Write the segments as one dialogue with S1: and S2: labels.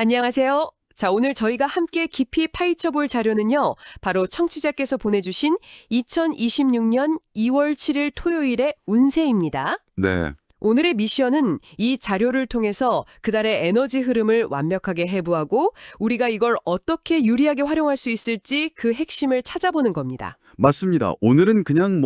S1: 안녕하세요. 자, 오늘 저희가 함께 깊이 파헤쳐 볼 자료는요. 바로 청취자께서 보내주신 2026년 2월 7일 토요일의 운세입니다.
S2: 네,
S1: 오늘의 미션은 이 자료를 통해서 그달의 에너지 흐름을 완벽하게 해부하고 우리가 이걸 어떻게 유리하게 활용할 수 있을지 그 핵심을 찾아보는 겁니다.
S2: 맞습니다. 오늘은 그냥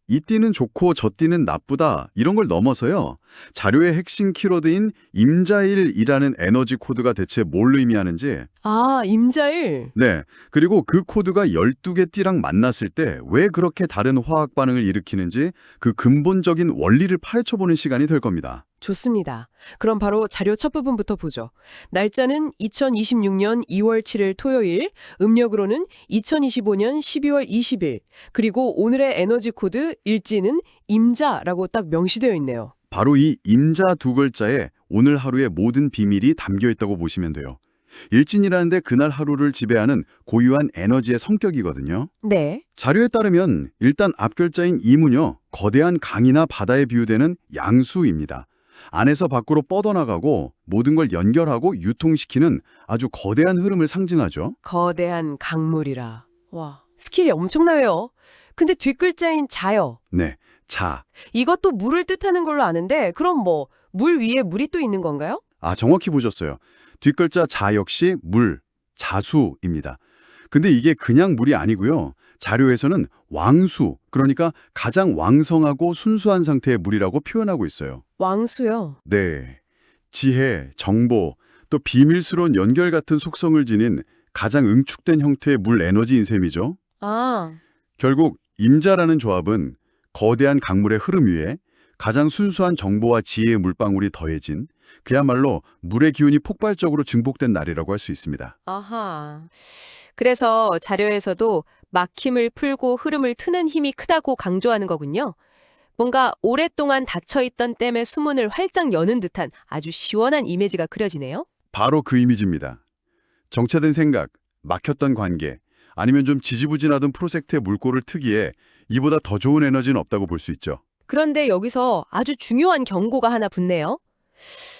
S2: 이 띠는 좋고 저 띠는 나쁘다 이런 걸 넘어서요. 자료의 핵심 키워드인 임자일이라는 에너지 코드가 대체 뭘 의미하는지,
S1: 아, 임자일.
S2: 네, 그리고 그 코드가 12개 띠랑 만났을 때 왜 그렇게 다른 화학 반응을 일으키는지 그 근본적인 원리를 파헤쳐보는 시간이 될 겁니다.
S1: 좋습니다. 그럼 바로 자료 첫 부분부터 보죠. 날짜는 2026년 2월 7일 토요일, 음력으로는 2025년 12월 20일, 그리고 오늘의 에너지 코드 일지는 임자라고 딱 명시되어 있네요.
S2: 바로 이 임자 두 글자에 오늘 하루의 모든 비밀이 담겨 있다고 보시면 돼요. 일진이라는데 그날 하루를 지배하는 고유한 에너지의 성격이거든요.
S1: 네.
S2: 자료에 따르면 일단 앞 글자인 이문요, 거대한 강이나 바다에 비유되는 양수입니다. 안에서 밖으로 뻗어나가고 모든 걸 연결하고 유통시키는 아주 거대한 흐름을 상징하죠.
S1: 거대한 강물이라. 와, 스킬이 엄청나요. 근데 뒷글자인 자요.
S2: 네, 자.
S1: 이것도 물을 뜻하는 걸로 아는데 그럼 물 위에 물이 또 있는 건가요?
S2: 정확히 보셨어요. 뒷글자 자 역시 물, 자수입니다. 근데 이게 그냥 물이 아니고요. 자료에서는 왕수, 그러니까 가장 왕성하고 순수한 상태의 물이라고 표현하고 있어요.
S1: 왕수요.
S2: 네. 지혜, 정보, 또 비밀스러운 연결 같은 속성을 지닌 가장 응축된 형태의 물 에너지인 셈이죠.
S1: 아,
S2: 결국 임자라는 조합은 거대한 강물의 흐름 위에 가장 순수한 정보와 지혜의 물방울이 더해진 그야말로 물의 기운이 폭발적으로 증폭된 날이라고 할 수 있습니다.
S1: 아하. 그래서 자료에서도 막힘을 풀고 흐름을 트는 힘이 크다고 강조하는 거군요. 뭔가 오랫동안 닫혀있던 댐의 수문을 활짝 여는 듯한 아주 시원한 이미지가 그려지네요.
S2: 바로 그 이미지입니다. 정체된 생각, 막혔던 관계, 아니면 좀 지지부진하던 프로젝트의 물꼬를 트기에 이보다 더 좋은 에너지는 없다고 볼 수 있죠.
S1: 그런데 여기서 아주 중요한 경고가 하나 붙네요.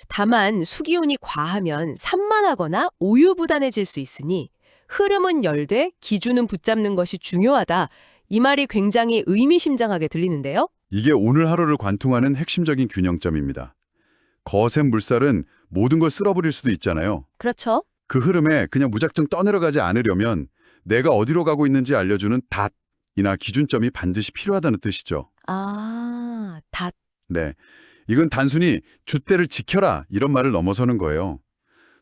S1: 다만 수기운이 과하면 산만하거나 우유부단해질 수 있으니 흐름은 열되 기준은 붙잡는 것이 중요하다. 이 말이 굉장히 의미심장하게 들리는데요.
S2: 이게 오늘 하루를 관통하는 핵심적인 균형점입니다. 거센 물살은 모든 걸 쓸어버릴 수도 있잖아요.
S1: 그렇죠?
S2: 그 흐름에 그냥 무작정 떠내려가지 않으려면 내가 어디로 가고 있는지 알려주는 닷이나 기준점이 반드시 필요하다는 뜻이죠.
S1: 아,
S2: 네, 이건 단순히 줏대를 지켜라 이런 말을 넘어서는 거예요.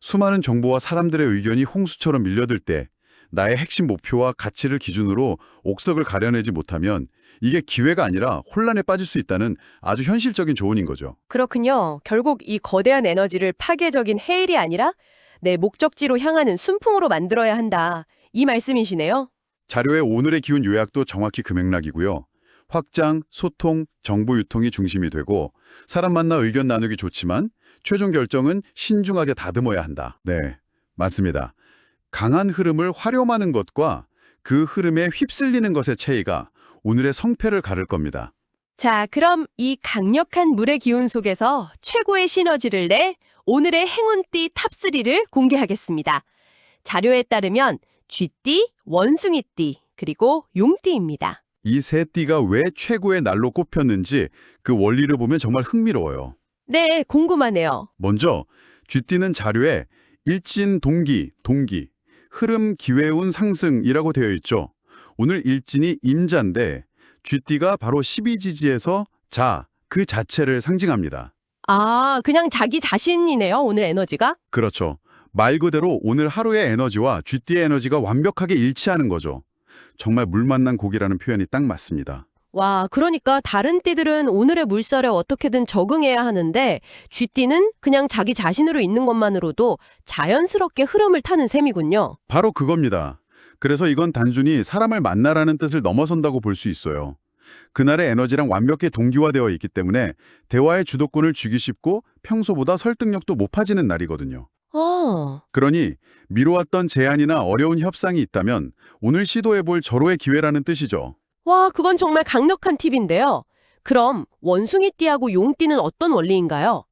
S2: 수많은 정보와 사람들의 의견이 홍수처럼 밀려들 때 나의 핵심 목표와 가치를 기준으로 옥석을 가려내지 못하면 이게 기회가 아니라 혼란에 빠질 수 있다는 아주 현실적인 조언인 거죠.
S1: 그렇군요. 결국 이 거대한 에너지를 파괴적인 해일이 아니라 내 목적지로 향하는 순풍으로 만들어야 한다. 이 말씀이시네요.
S2: 자료의 오늘의 기운 요약도 정확히 그 맥락이고요. 확장, 소통, 정보 유통이 중심이 되고 사람 만나 의견 나누기 좋지만 최종 결정은 신중하게 다듬어야 한다. 네, 맞습니다. 강한 흐름을 활용하는 것과 그 흐름에 휩쓸리는 것의 차이가 오늘의 성패를 가를 겁니다.
S1: 자, 그럼 이 강력한 물의 기운 속에서 최고의 시너지를 내 오늘의 행운띠 탑3를 공개하겠습니다. 자료에 따르면 쥐띠, 원숭이띠, 그리고 용띠입니다.
S2: 이 세 띠가 왜 최고의 날로 꼽혔는지 그 원리를 보면 정말 흥미로워요.
S1: 네, 궁금하네요.
S2: 먼저 쥐띠는 자료에 일진 동기, 흐름 기회운 상승이라고 되어 있죠. 오늘 일진이 임자인데 쥐띠가 바로 12지지에서 자, 그 자체를 상징합니다.
S1: 아, 그냥 자기 자신이네요, 오늘 에너지가?
S2: 그렇죠. 말 그대로 오늘 하루의 에너지와 쥐띠의 에너지가 완벽하게 일치하는 거죠. 정말 물 만난 고기라는 표현이 딱 맞습니다.
S1: 와, 그러니까 다른 띠들은 오늘의 물살에 어떻게든 적응해야 하는데 쥐띠는 그냥 자기 자신으로 있는 것만으로도 자연스럽게 흐름을 타는 셈이군요.
S2: 바로 그겁니다. 그래서 이건 단순히 사람을 만나라는 뜻을 넘어선다고 볼 수 있어요. 그날의 에너지랑 완벽히 동기화되어 있기 때문에 대화의 주도권을 쥐기 쉽고 평소보다 설득력도 높아지는 날이거든요.
S1: 아,
S2: 그러니 미뤄왔던 제안이나 어려운 협상이 있다면 오늘 시도해볼 절호의 기회라는 뜻이죠.
S1: 와, 그건 정말 강력한 팁인데요. 그럼 원숭이띠하고 용띠는 어떤 원리인가요?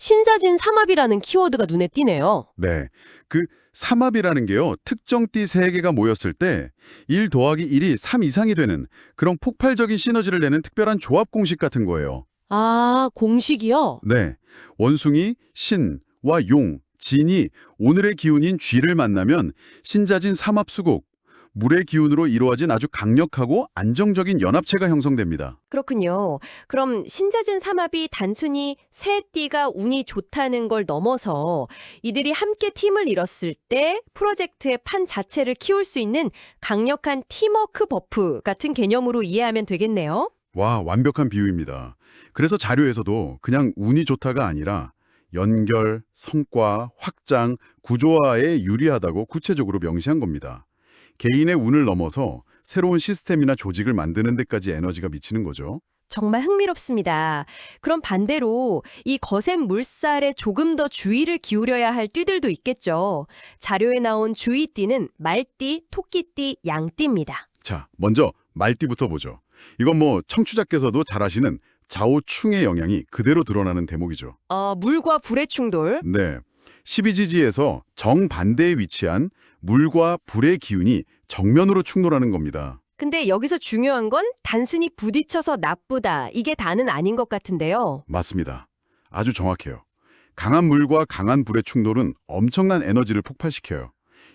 S1: 신자진 삼합이라는 키워드가 눈에 띄네요.
S2: 네. 그 삼합이라는 게요. 특정 띠 3개가 모였을 때 1 더하기 1이 3 이상이 되는 그런 폭발적인 시너지를 내는 특별한 조합 공식 같은 거예요.
S1: 아, 공식이요?
S2: 네. 원숭이, 신과 용, 진이 오늘의 기운인 쥐를 만나면 신자진 삼합수국, 물의 기운으로 이루어진 아주 강력하고 안정적인 연합체가 형성됩니다.
S1: 그렇군요. 그럼 신자진 삼합이 단순히 새 띠가 운이 좋다는 걸 넘어서 이들이 함께 팀을 이뤘을 때 프로젝트의 판 자체를 키울 수 있는 강력한 팀워크 버프 같은 개념으로 이해하면 되겠네요.
S2: 와, 완벽한 비유입니다. 그래서 자료에서도 그냥 운이 좋다가 아니라 연결, 성과, 확장, 구조화에 유리하다고 구체적으로 명시한 겁니다. 개인의 운을 넘어서 새로운 시스템이나 조직을 만드는 데까지 에너지가 미치는 거죠.
S1: 정말 흥미롭습니다. 그럼 반대로 이 거센 물살에 조금 더 주의를 기울여야 할 띠들도 있겠죠. 자료에 나온 주의띠는 말띠, 토끼띠, 양띠입니다.
S2: 자, 먼저 말띠부터 보죠. 이건 뭐 청취자께서도 잘 아시는 좌우충의 영향이 그대로 드러나는 대목이죠.
S1: 물과 불의 충돌.
S2: 네. 12지지에서 정반대에 위치한 물과 불의 기운이 정면으로 충돌하는 겁니다.
S1: 근데 여기서 중요한 건 단순히 부딪혀서 나쁘다, 이게 다는 아닌 것 같은데요.
S2: 맞습니다. 아주 정확해요. 강한 물과 강한 불의 충돌은 엄청난 에너지를 폭발시켜요.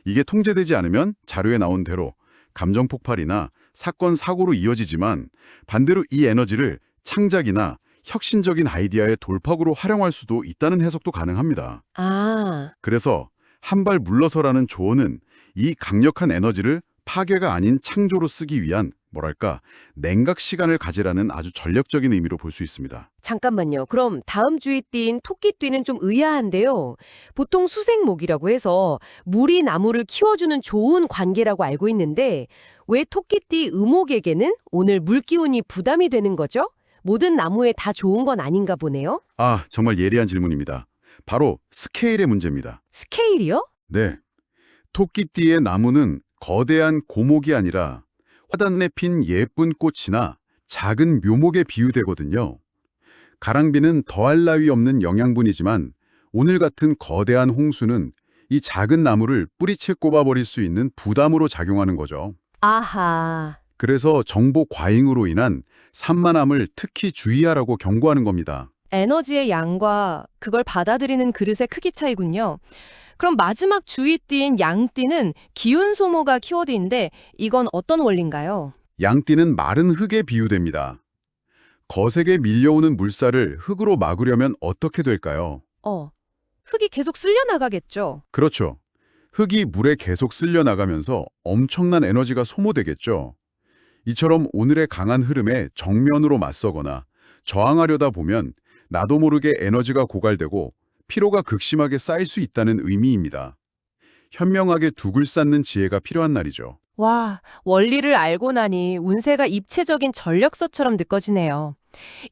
S2: 이게 통제되지 않으면 자료에 나온 대로 감정 폭발이나 사건, 사고로 이어지지만 반대로 이 에너지를 창작이나 혁신적인 아이디어의 돌파구로 활용할 수도 있다는 해석도 가능합니다.
S1: 아,
S2: 그래서 한 발 물러서라는 조언은 이 강력한 에너지를 파괴가 아닌 창조로 쓰기 위한 뭐랄까 냉각 시간을 가지라는 아주 전략적인 의미로 볼 수 있습니다.
S1: 잠깐만요. 그럼 다음 주의띠인 토끼띠는 좀 의아한데요. 보통 수생목이라고 해서 물이 나무를 키워주는 좋은 관계라고 알고 있는데 왜 토끼띠 의목에게는 오늘 물기운이 부담이 되는 거죠? 모든 나무에 다 좋은 건 아닌가 보네요.
S2: 아, 정말 예리한 질문입니다. 바로 스케일의 문제입니다.
S1: 스케일이요?
S2: 네. 토끼띠의 나무는 거대한 고목이 아니라 화단에 핀 예쁜 꽃이나 작은 묘목에 비유되거든요. 가랑비는 더할 나위 없는 영양분이지만 오늘 같은 거대한 홍수는 이 작은 나무를 뿌리채 꼽아버릴 수 있는 부담으로 작용하는 거죠.
S1: 아하.
S2: 그래서 정보 과잉으로 인한 산만함을 특히 주의하라고 경고하는 겁니다.
S1: 에너지의 양과 그걸 받아들이는 그릇의 크기 차이군요. 그럼 마지막 주의띠인 양띠는 기운 소모가 키워드인데 이건 어떤 원리인가요?
S2: 양띠는 마른 흙에 비유됩니다. 거세게 밀려오는 물살을 흙으로 막으려면 어떻게 될까요?
S1: 흙이 계속 쓸려나가겠죠.
S2: 그렇죠. 흙이 물에 계속 쓸려나가면서 엄청난 에너지가 소모되겠죠. 이처럼 오늘의 강한 흐름에 정면으로 맞서거나 저항하려다 보면 나도 모르게 에너지가 고갈되고 피로가 극심하게 쌓일 수 있다는 의미입니다. 현명하게 둑을 쌓는 지혜가 필요한 날이죠.
S1: 와, 원리를 알고 나니 운세가 입체적인 전력서처럼 느껴지네요.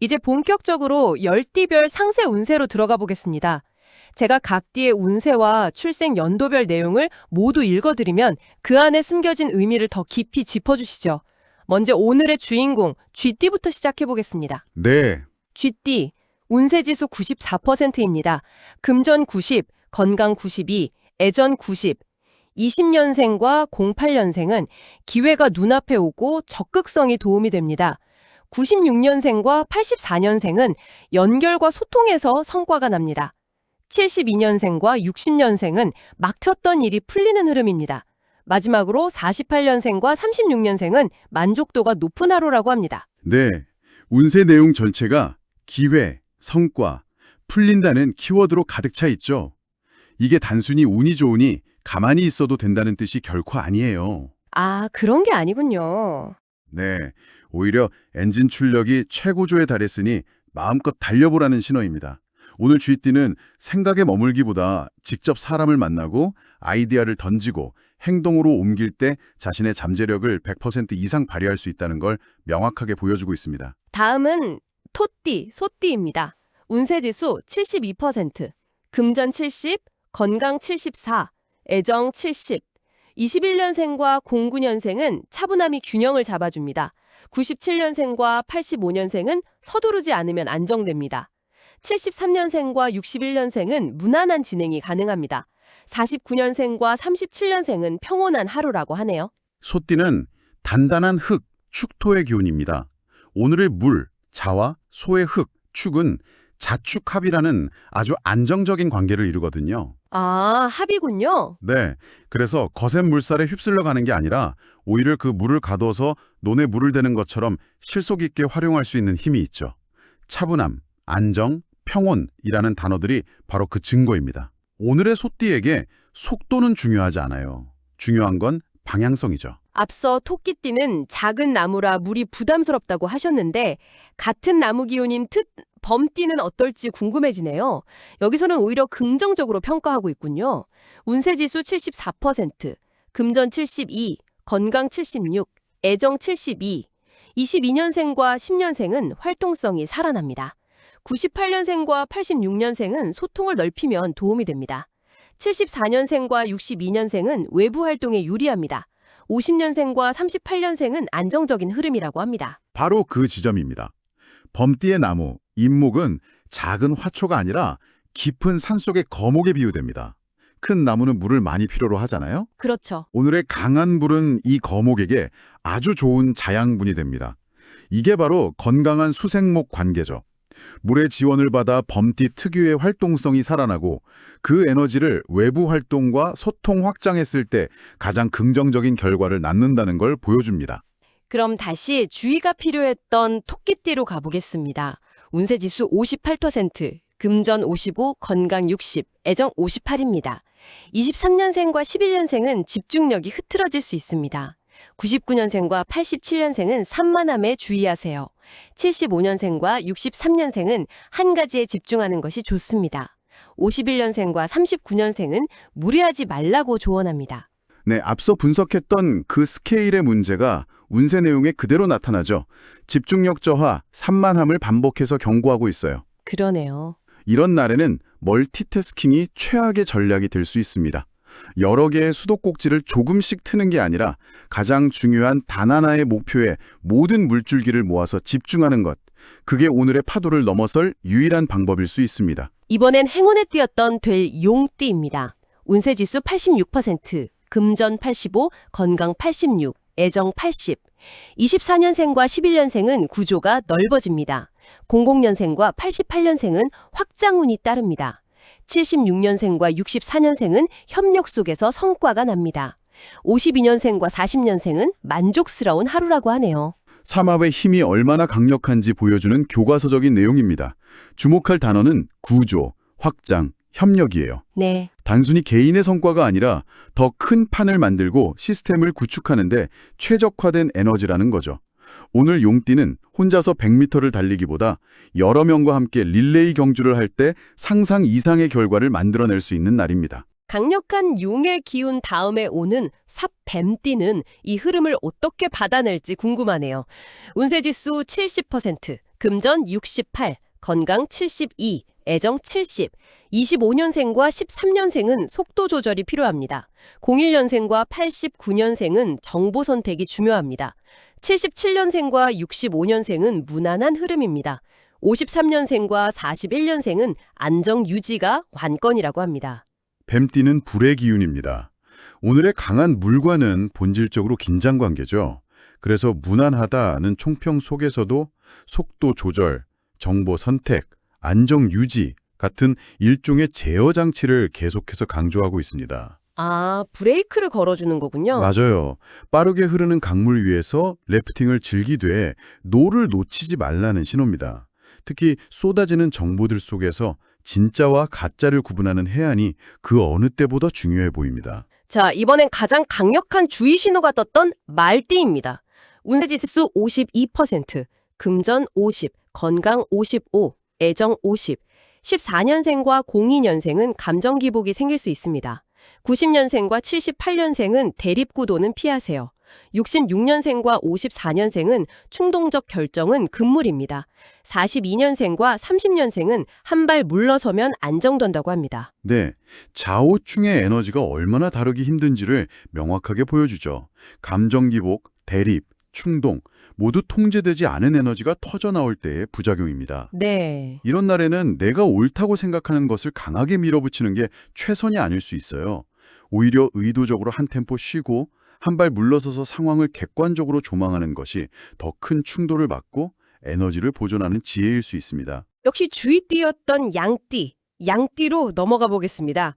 S1: 이제 본격적으로 열띠별 상세 운세로 들어가 보겠습니다. 제가 각 띠의 운세와 출생 연도별 내용을 모두 읽어드리면 그 안에 숨겨진 의미를 더 깊이 짚어주시죠. 먼저 오늘의 주인공 쥐띠부터 시작해보겠습니다.
S2: 네,
S1: 쥐띠, 운세지수 94%입니다. 금전 90, 건강 92, 애전 90. 20년생과 08년생은 기회가 눈앞에 오고 적극성이 도움이 됩니다. 96년생과 84년생은 연결과 소통에서 성과가 납니다. 72년생과 60년생은 막혔던 일이 풀리는 흐름입니다. 마지막으로 48년생과 36년생은 만족도가 높은 하루라고 합니다.
S2: 네. 운세 내용 전체가 기회, 성과, 풀린다는 키워드로 가득 차 있죠. 이게 단순히 운이 좋으니 가만히 있어도 된다는 뜻이 결코 아니에요.
S1: 아, 그런 게 아니군요.
S2: 네, 오히려 엔진 출력이 최고조에 달했으니 마음껏 달려보라는 신호입니다. 오늘 쥐띠는 생각에 머물기보다 직접 사람을 만나고 아이디어를 던지고 행동으로 옮길 때 자신의 잠재력을 100% 이상 발휘할 수 있다는 걸 명확하게 보여주고 있습니다.
S1: 다음은 토띠, 소띠입니다. 운세지수 72%, 금전 70, 건강 74, 애정 70. 21년생과 09년생은 차분함이 균형을 잡아줍니다. 97년생과 85년생은 서두르지 않으면 안정됩니다. 73년생과 61년생은 무난한 진행이 가능합니다. 49년생과 37년생은 평온한 하루라고 하네요.
S2: 소띠는 단단한 흙, 축토의 기운입니다. 오늘의 물, 자와 소의 흙, 축은 자축합이라는 아주 안정적인 관계를 이루거든요.
S1: 아, 합이군요.
S2: 네, 그래서 거센 물살에 휩쓸려 가는 게 아니라 오히려 그 물을 가둬서 논에 물을 대는 것처럼 실속 있게 활용할 수 있는 힘이 있죠. 차분함, 안정, 평온이라는 단어들이 바로 그 증거입니다. 오늘의 소띠에게 속도는 중요하지 않아요. 중요한 건 방향성이죠.
S1: 앞서 토끼띠는 작은 나무라 물이 부담스럽다고 하셨는데 같은 나무 기운인 범띠는 어떨지 궁금해지네요. 여기서는 오히려 긍정적으로 평가하고 있군요. 운세지수 74%, 금전 72, 건강 76, 애정 72, 22년생과 10년생은 활동성이 살아납니다. 98년생과 86년생은 소통을 넓히면 도움이 됩니다. 74년생과 62년생은 외부 활동에 유리합니다. 50년생과 38년생은 안정적인 흐름이라고 합니다.
S2: 바로 그 지점입니다. 범띠의 나무, 잎목은 작은 화초가 아니라 깊은 산속의 거목에 비유됩니다. 큰 나무는 물을 많이 필요로 하잖아요.
S1: 그렇죠.
S2: 오늘의 강한 불은 이 거목에게 아주 좋은 자양분이 됩니다. 이게 바로 건강한 수생목 관계죠. 물의 지원을 받아 범띠 특유의 활동성이 살아나고 그 에너지를 외부 활동과 소통 확장했을 때 가장 긍정적인 결과를 낳는다는 걸 보여줍니다.
S1: 그럼 다시 주의가 필요했던 토끼띠로 가보겠습니다. 운세지수 58%, 금전 55, 건강 60, 애정 58입니다. 23년생과 11년생은 집중력이 흐트러질 수 있습니다. 99년생과 87년생은 산만함에 주의하세요. 75년생과 63년생은 한 가지에 집중하는 것이 좋습니다. 51년생과 39년생은 무리하지 말라고 조언합니다.
S2: 네, 앞서 분석했던 그 스케일의 문제가 운세 내용에 그대로 나타나죠. 집중력 저하, 산만함을 반복해서 경고하고 있어요.
S1: 그러네요.
S2: 이런 날에는 멀티태스킹이 최악의 전략이 될 수 있습니다. 여러 개의 수도꼭지를 조금씩 트는 게 아니라 가장 중요한 단 하나의 목표에 모든 물줄기를 모아서 집중하는 것. 그게 오늘의 파도를 넘어설 유일한 방법일 수 있습니다.
S1: 이번엔 행운의 띠였던 될 용띠입니다. 운세지수 86%, 금전 85, 건강 86, 애정 80. 24년생과 11년생은 구조가 넓어집니다. 00년생과 88년생은 확장운이 따릅니다. 76년생과 64년생은 협력 속에서 성과가 납니다. 52년생과 40년생은 만족스러운 하루라고 하네요.
S2: 삼합의 힘이 얼마나 강력한지 보여주는 교과서적인 내용입니다. 주목할 단어는 구조, 확장, 협력이에요.
S1: 네.
S2: 단순히 개인의 성과가 아니라 더 큰 판을 만들고 시스템을 구축하는데 최적화된 에너지라는 거죠. 오늘 용띠는 혼자서 100m를 달리기보다 여러 명과 함께 릴레이 경주를 할 때 상상 이상의 결과를 만들어낼 수 있는 날입니다.
S1: 강력한 용의 기운 다음에 오는 삽뱀띠는 이 흐름을 어떻게 받아낼지 궁금하네요. 운세지수 70%, 금전 68, 건강 72, 애정 70, 25년생과 13년생은 속도 조절이 필요합니다. 01년생과 89년생은 정보 선택이 중요합니다. 77년생과 65년생은 무난한 흐름입니다. 53년생과 41년생은 안정 유지가 관건이라고 합니다.
S2: 뱀띠는 불의 기운입니다. 오늘의 강한 물과는 본질적으로 긴장 관계죠. 그래서 무난하다는 총평 속에서도 속도 조절, 정보 선택, 안정 유지 같은 일종의 제어 장치를 계속해서 강조하고 있습니다.
S1: 아, 브레이크를 걸어주는 거군요.
S2: 맞아요. 빠르게 흐르는 강물 위에서 래프팅을 즐기되 노를 놓치지 말라는 신호입니다. 특히 쏟아지는 정보들 속에서 진짜와 가짜를 구분하는 해안이 그 어느 때보다 중요해 보입니다.
S1: 자, 이번엔 가장 강력한 주의 신호가 떴던 말띠입니다. 운세지수 52%, 금전 50, 건강 55, 애정 50. 14년생과 02년생은 감정 기복이 생길 수 있습니다. 90년생과 78년생은 대립구도는 피하세요. 66년생과 54년생은 충동적 결정은 금물입니다. 42년생과 30년생은 한 발 물러서면 안정된다고 합니다.
S2: 네, 좌우충의 에너지가 얼마나 다르기 힘든지를 명확하게 보여주죠. 감정 기복, 대립, 충동, 모두 통제되지 않은 에너지가 터져나올 때의 부작용입니다.
S1: 네.
S2: 이런 날에는 내가 옳다고 생각하는 것을 강하게 밀어붙이는 게 최선이 아닐 수 있어요. 오히려 의도적으로 한 템포 쉬고 한 발 물러서서 상황을 객관적으로 조망하는 것이 더 큰 충돌을 막고 에너지를 보존하는 지혜일 수 있습니다.
S1: 역시 주의띠였던 양띠로 넘어가 보겠습니다.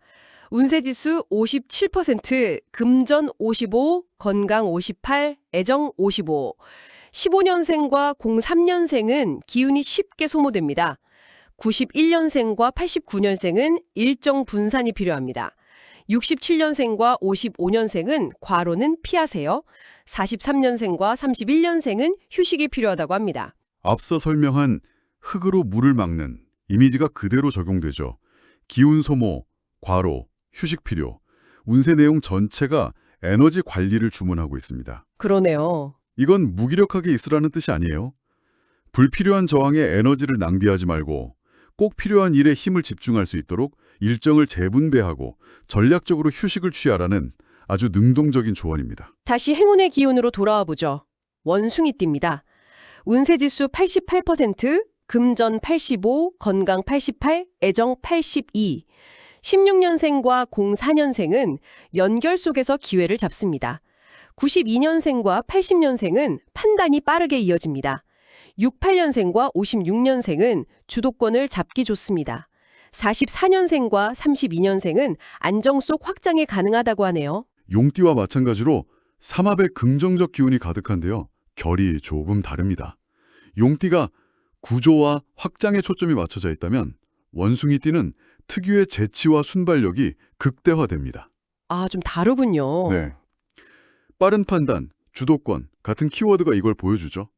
S1: 운세지수 57%, 금전 55, 건강 58, 애정 55. 15년생과 03년생은 기운이 쉽게 소모됩니다. 91년생과 89년생은 일정 분산이 필요합니다. 67년생과 55년생은 과로는 피하세요. 43년생과 31년생은 휴식이 필요하다고 합니다.
S2: 앞서 설명한 흙으로 물을 막는 이미지가 그대로 적용되죠. 기운 소모, 과로, 휴식 필요, 운세 내용 전체가 에너지 관리를 주문하고 있습니다.
S1: 그러네요.
S2: 이건 무기력하게 있으라는 뜻이 아니에요. 불필요한 저항에 에너지를 낭비하지 말고 꼭 필요한 일에 힘을 집중할 수 있도록 일정을 재분배하고 전략적으로 휴식을 취하라는 아주 능동적인 조언입니다.
S1: 다시 행운의 기운으로 돌아와 보죠. 원숭이띠입니다. 운세지수 88%, 금전 85, 건강 88, 애정 82. 16년생과 04년생은 연결 속에서 기회를 잡습니다. 92년생과 80년생은 판단이 빠르게 이어집니다. 68년생과 56년생은 주도권을 잡기 좋습니다. 44년생과 32년생은 안정 속 확장이 가능하다고 하네요.
S2: 용띠와 마찬가지로 삼합에 긍정적 기운이 가득한데요. 결이 조금 다릅니다. 용띠가 구조와 확장에 초점이 맞춰져 있다면 원숭이띠는 특유의 재치와 순발력이 극대화됩니다.
S1: 아, 좀 다르군요.
S2: 네. 빠른 판단, 주도권 같은 키워드가 이걸 보여주죠.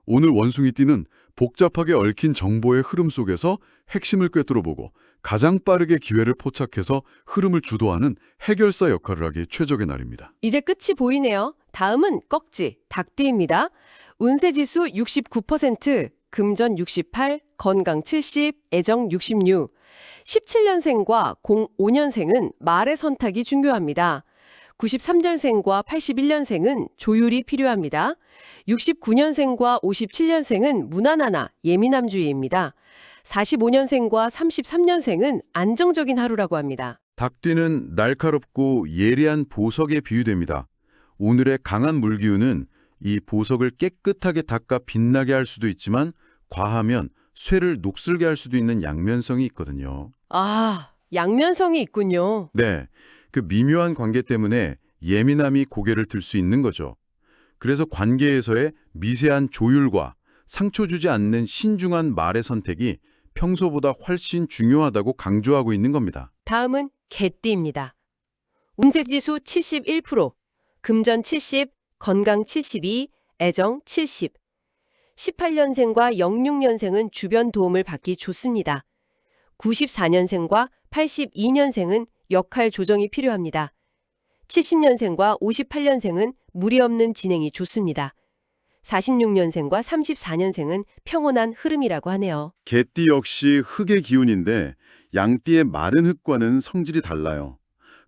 S2: 오늘 원숭이띠는 복잡하게 얽힌 정보의 흐름 속에서 핵심을 꿰뚫어보고 가장 빠르게 기회를 포착해서 흐름을 주도하는 해결사 역할을 하기 최적의 날입니다.
S1: 이제 끝이 보이네요. 다음은 꺽지, 닭띠입니다. 운세지수 69%, 금전 68, 건강 70, 애정 66. 17년생과 05년생은 말의 선택이 중요합니다. 93년생과 81년생은 조율이 필요합니다. 69년생과 57년생은 무난하나 예민함주의입니다. 45년생과 33년생은 안정적인 하루라고 합니다.
S2: 닭띠는 날카롭고 예리한 보석에 비유됩니다. 오늘의 강한 물기운은 이 보석을 깨끗하게 닦아 빛나게 할 수도 있지만 과하면 쇠를 녹슬게 할 수도 있는 양면성이 있거든요.
S1: 아, 양면성이 있군요.
S2: 네, 그 미묘한 관계 때문에 예민함이 고개를 들 수 있는 거죠. 그래서 관계에서의 미세한 조율과 상처 주지 않는 신중한 말의 선택이 평소보다 훨씬 중요하다고 강조하고 있는 겁니다.
S1: 다음은 개띠입니다. 운세지수 71%, 금전 70, 건강 72, 애정 70. 18년생과 06년생은 주변 도움을 받기 좋습니다. 94년생과 82년생은 역할 조정이 필요합니다. 70년생과 58년생은 무리 없는 진행이 좋습니다. 46년생과 34년생은 평온한 흐름이라고 하네요.
S2: 개띠 역시 흙의 기운인데 양띠의 마른 흙과는 성질이 달라요.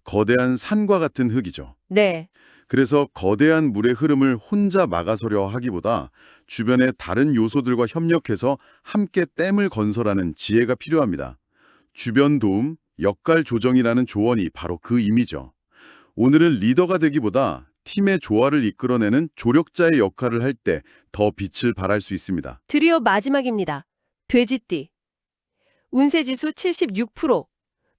S2: 거대한 산과 같은 흙이죠.
S1: 네,
S2: 그래서 거대한 물의 흐름을 혼자 막아서려 하기보다 주변의 다른 요소들과 협력해서 함께 댐을 건설하는 지혜가 필요합니다. 주변 도움, 역할 조정이라는 조언이 바로 그 의미죠. 오늘은 리더가 되기보다 팀의 조화를 이끌어내는 조력자의 역할을 할 때 더 빛을 발할 수 있습니다.
S1: 드디어 마지막입니다. 돼지띠. 운세지수 76%,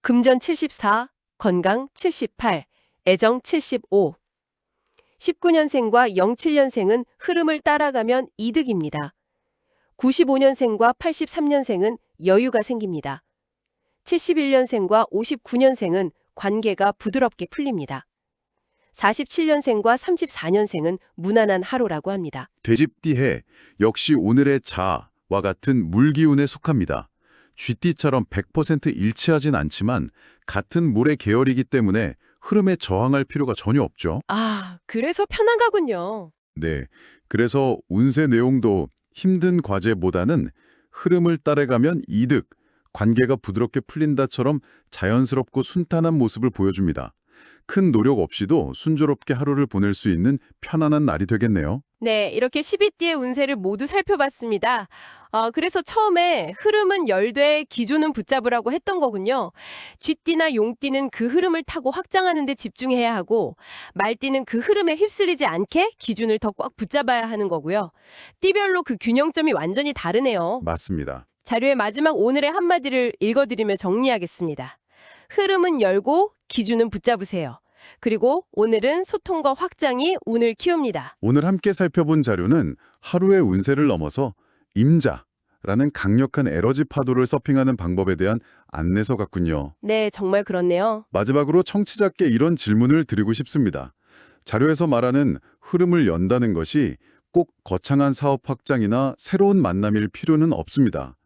S1: 금전 74, 건강 78, 애정 75. 19년생과 07년생은 흐름을 따라가면 이득입니다. 95년생과 83년생은 여유가 생깁니다. 71년생과 59년생은 관계가 부드럽게 풀립니다. 47년생과 34년생은 무난한 하루라고 합니다.
S2: 돼지띠해 역시 오늘의 자와 같은 물기운에 속합니다. 쥐띠처럼 100% 일치하진 않지만 같은 물의 계열이기 때문에 흐름에 저항할 필요가 전혀 없죠.
S1: 아, 그래서 편한 거군요.
S2: 네, 그래서 운세 내용도 힘든 과제보다는 흐름을 따라가면 이득, 관계가 부드럽게 풀린다처럼 자연스럽고 순탄한 모습을 보여줍니다. 큰 노력 없이도 순조롭게 하루를 보낼 수 있는 편안한 날이 되겠네요.
S1: 네, 이렇게 12띠의 운세를 모두 살펴봤습니다. 그래서 처음에 흐름은 열되 기준은 붙잡으라고 했던 거군요. 쥐띠나 용띠는 그 흐름을 타고 확장하는 데 집중해야 하고 말띠는 그 흐름에 휩쓸리지 않게 기준을 더 꽉 붙잡아야 하는 거고요. 띠별로 그 균형점이 완전히 다르네요.
S2: 맞습니다.
S1: 자료의 마지막 오늘의 한마디를 읽어드리며 정리하겠습니다. 흐름은 열고 기준은 붙잡으세요. 그리고 오늘은 소통과 확장이 운을 키웁니다.
S2: 오늘 함께 살펴본 자료는 하루의 운세를 넘어서 임자라는 강력한 에너지 파도를 서핑하는 방법에 대한 안내서 같군요.
S1: 네, 정말 그렇네요.
S2: 마지막으로 청취자께 이런 질문을 드리고 싶습니다. 자료에서 말하는 흐름을 연다는 것이 꼭 거창한 사업 확장이나 새로운 만남일 필요는 없습니다.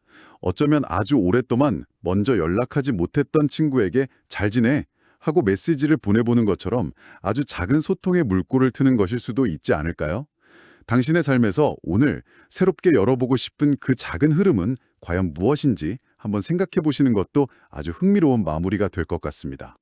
S2: 어쩌면 아주 오랫동안 먼저 연락하지 못했던 친구에게 잘 지내? 하고 메시지를 보내보는 것처럼 아주 작은 소통의 물꼬를 트는 것일 수도 있지 않을까요? 당신의 삶에서 오늘 새롭게 열어보고 싶은 그 작은 흐름은 과연 무엇인지 한번 생각해 보시는 것도 아주 흥미로운 마무리가 될 것 같습니다.